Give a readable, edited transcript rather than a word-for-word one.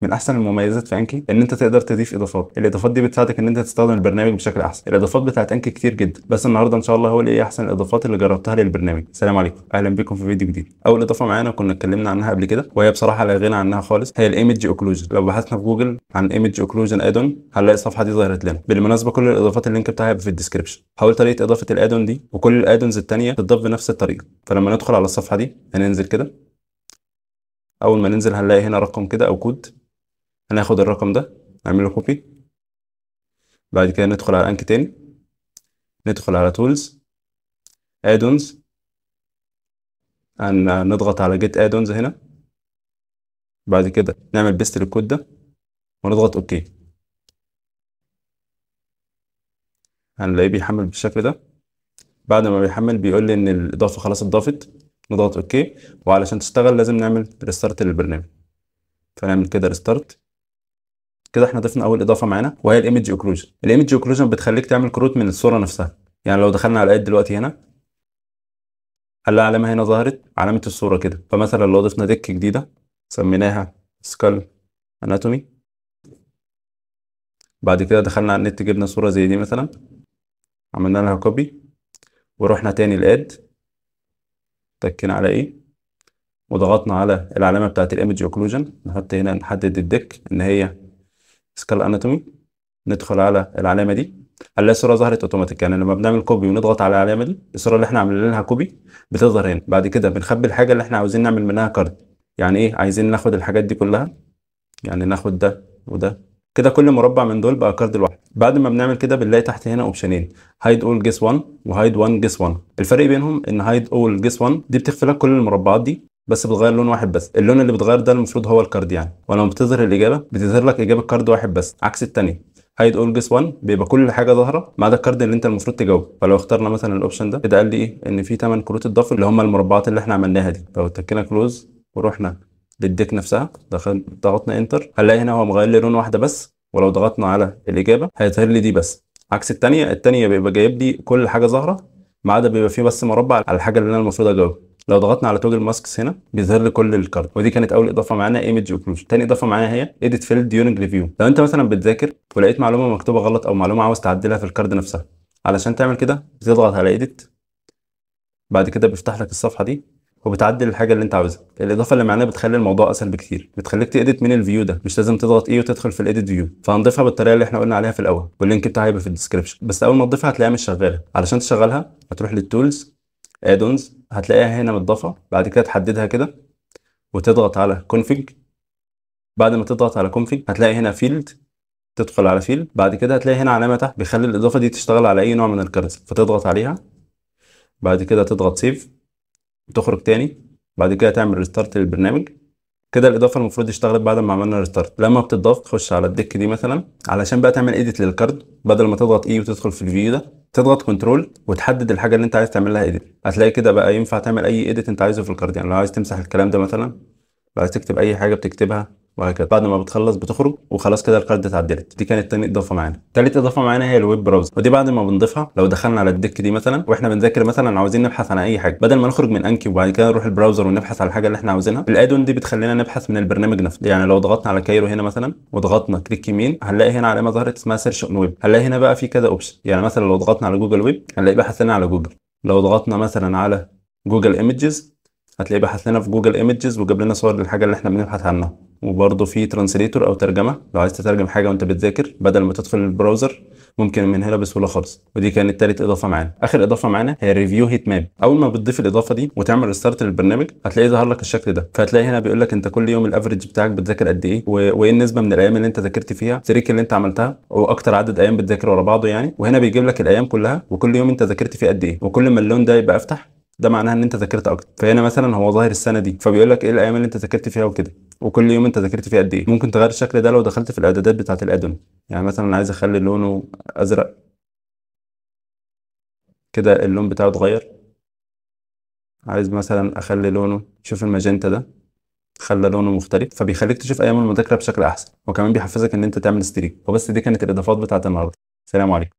من احسن المميزات في انكي ان انت تقدر تضيف اضافات. الاضافات دي بتساعدك ان انت تستخدم البرنامج بشكل احسن. الاضافات بتاعت انكي كتير جدا، بس النهارده ان شاء الله هو ايه احسن الاضافات اللي جربتها للبرنامج. السلام عليكم، اهلا بكم في فيديو جديد. اول اضافه معانا كنا اتكلمنا عنها قبل كده، وهي بصراحه لا غنى عنها خالص، هي الايمج اوكلوجن. لو بحثنا في جوجل عن ايمج اوكلوجن ادون هنلاقي الصفحه دي ظهرت لنا. بالمناسبه كل الاضافات اللينك بتاعها في الديسكربشن. حاول طريقه اضافه الادون دي وكل الادونز الثانيه تضاف بنفس الطريقه. فلما ندخل على الصفحه دي هننزل كده، اول ما ننزل هنلاقي هنا رقم كده او كود. هناخد الرقم ده نعمل له كوبي. بعد كده ندخل على انك تاني، ندخل على تولز ادونز، نضغط على جيت ادونز هنا. بعد كده نعمل بيست للكود ده ونضغط اوكي. هنلاقيه بيحمل بالشكل ده. بعد ما بيحمل بيقول لي ان الاضافه خلاص اتضافت. نضغط اوكي. وعلشان تشتغل لازم نعمل ريستارت للبرنامج، فنعمل كده ريستارت. كده احنا ضفنا اول اضافه معانا وهي الايمج اوكلوجن. الايمج اوكلوجن بتخليك تعمل كروت من الصوره نفسها. يعني لو دخلنا على الايد دلوقتي هنا هنلاقي علامه هنا ظهرت، علامه الصوره كده. فمثلا لو ضفنا ديك جديده سميناها سكال اناتومي، بعد كده دخلنا على النت جبنا صوره زي دي مثلا، عملنا لها كوبي ورحنا تاني الاد، تكينا على ايه وضغطنا على العلامه بتاعت الايمج اوكلوجن. نحط هنا نحدد الديك ان هي سكال اناتومي، ندخل على العلامه دي هنلاقي الصوره ظهرت اوتوماتيك. يعني لما بنعمل كوبي ونضغط على العلامه دي الصوره اللي احنا عاملين لها كوبي بتظهر هنا. بعد كده بنخبي الحاجه اللي احنا عاوزين نعمل منها كارد. يعني ايه؟ عايزين ناخد الحاجات دي كلها، يعني ناخد ده وده كده، كل مربع من دول بقى كارد لوحده. بعد ما بنعمل كده بنلاقي تحت هنا اوبشنين، هايد اول جيس 1 وهايد 1 جيس 1. الفرق بينهم ان هايد اول جيس 1 دي بتخفي لك كل المربعات دي، بس بتغير لون واحد بس. اللون اللي بتغير ده المفروض هو الكارد يعني. ولما بتظهر الاجابه بتظهر لك اجابه كارد واحد بس، عكس الثانيه. هايد اول جيس 1 بيبقى كل حاجه ظاهره ما عدا الكارد اللي انت المفروض تجاوبه. فلو اخترنا مثلا الاوبشن ده كده قال لي ايه؟ ان في 8 كروت اتضافوا اللي هم المربعات اللي احنا عملناها دي. لو اتكينا كلوز ورحنا للديك نفسها ضغطنا انتر هنلاقي هنا هو مغير لي لون واحده بس. ولو ضغطنا على الاجابه هيظهر لي دي بس، عكس الثانيه بيبقى جايب لي كل حاجه ظاهره ما عدا بيبقى فيه بس مربع على الحاجه اللي انا المفروض اجاوبها. لو ضغطنا على توجل ماسكس هنا بيظهر لي كل الكارد. ودي كانت اول اضافه معانا ايمج اوكلوجن. تاني اضافه معانا هي اديت فيلد ديورنج ريفيو. لو انت مثلا بتذاكر ولقيت معلومه مكتوبه غلط او معلومه عاوز تعدلها في الكارد نفسها، علشان تعمل كده بتضغط على اديت. بعد كده بيفتح لك الصفحه دي وبتعدل الحاجه اللي انت عاوزها. الاضافه اللي معانا بتخلي الموضوع اسهل بكتير، بتخليك تedit من الفيو ده، مش لازم تضغط ايه وتدخل في الايديت فيو. فهنضيفها بالطريقه اللي احنا قلنا عليها في الاول، واللينك بتاعها هيبقى في الديسكربشن. بس اول ما تضيفها هتلاقيها مش شغاله. علشان تشغلها هتروح للتولز ادونز، هتلاقيها هنا متضافه. بعد كده تحددها كده وتضغط على config. بعد ما تضغط على config هتلاقي هنا فيلد، تدخل على فيلد. بعد كده هتلاقي هنا علامه تحت بيخلي الاضافه دي تشتغل على اي نوع من الكارت، فتضغط عليها. بعد كده تضغط سيف وتخرج تاني. بعد كده تعمل ريستارت للبرنامج. كده الاضافه المفروض اشتغلت بعد ما عملنا ريستارت. لما بتضاف تخش على الديك دي مثلا علشان بقى تعمل ايديت للكارد، بدل ما تضغط اي وتدخل في الفيو ده تضغط كنترول وتحدد الحاجه اللي انت عايز تعمل لها ايديت. هتلاقي كده بقى ينفع تعمل اي ايديت انت عايزه في الكارد. يعني لو عايز تمسح الكلام ده مثلا، لو عايز تكتب اي حاجه بتكتبها، وهكذا. بعد ما بتخلص بتخرج وخلاص كده الكارد اتعدلت. دي كانت تاني اضافه معانا. تالت اضافه معانا هي الويب براوزر، ودي بعد ما بنضيفها لو دخلنا على الديك دي مثلا واحنا بنذاكر مثلا عاوزين نبحث عن اي حاجه، بدل ما نخرج من انكي وبعد كده نروح البراوزر ونبحث على الحاجه اللي احنا عاوزينها، الادون دي بتخلينا نبحث من البرنامج نفسه. يعني لو ضغطنا على كايرو هنا مثلا وضغطنا كليك يمين هنلاقي هنا علامه ظهرت اسمها سيرش اون ويب. هنلاقي هنا بقى في كذا اوبشن. يعني مثلا لو ضغطنا على جوجل ويب هنلاقي بحث لنا على جوجل. لو ضغطنا مثلا على جوجل ايمجز هتلاقيه بحث لنا في جوجل ايمجز وجاب لنا صور للحاجه اللي احنا بنبحث عنها. وبرضه في ترانسليتور او ترجمه، لو عايز تترجم حاجه وانت بتذاكر بدل ما تدخل البراوزر ممكن من هنا بسهوله خالص. ودي كانت تالت اضافه معانا. اخر اضافه معانا هي ريفيو هيت ماب. اول ما بتضيف الاضافه دي وتعمل ريستارت للبرنامج هتلاقيه ظهر لك الشكل ده. فهتلاقي هنا بيقول لك انت كل يوم الافريج بتاعك بتذاكر قد ايه، وايه النسبه من الايام اللي انت ذاكرت فيها، التريك اللي انت عملتها، واكتر عدد ايام بتذاكر ورا بعضه يعني. وهنا بيجيب لك الايام كلها وكل يوم انت ذاكرت فيه قد ايه. وكل ما اللون ده يبقى افتح ده معناها ان انت ذاكرت اكتر. فهنا مثلا هو ظاهر السنه دي فبيقول لك ايه الايام اللي انت ذاكرت فيها وكده، وكل يوم انت ذاكرت فيه قد ايه. ممكن تغير الشكل ده لو دخلت في الاعدادات بتاعه الادون. يعني مثلا عايز اخلي لونه ازرق كده اللون بتاعه اتغير. عايز مثلا اخلي لونه، شوف الماجنتا ده خلى لونه مختلف، فبيخليك تشوف ايام المذاكره بشكل احسن، وكمان بيحفزك ان انت تعمل ستريك. وبس دي كانت الاضافات بتاعه النهارده. سلام عليكم.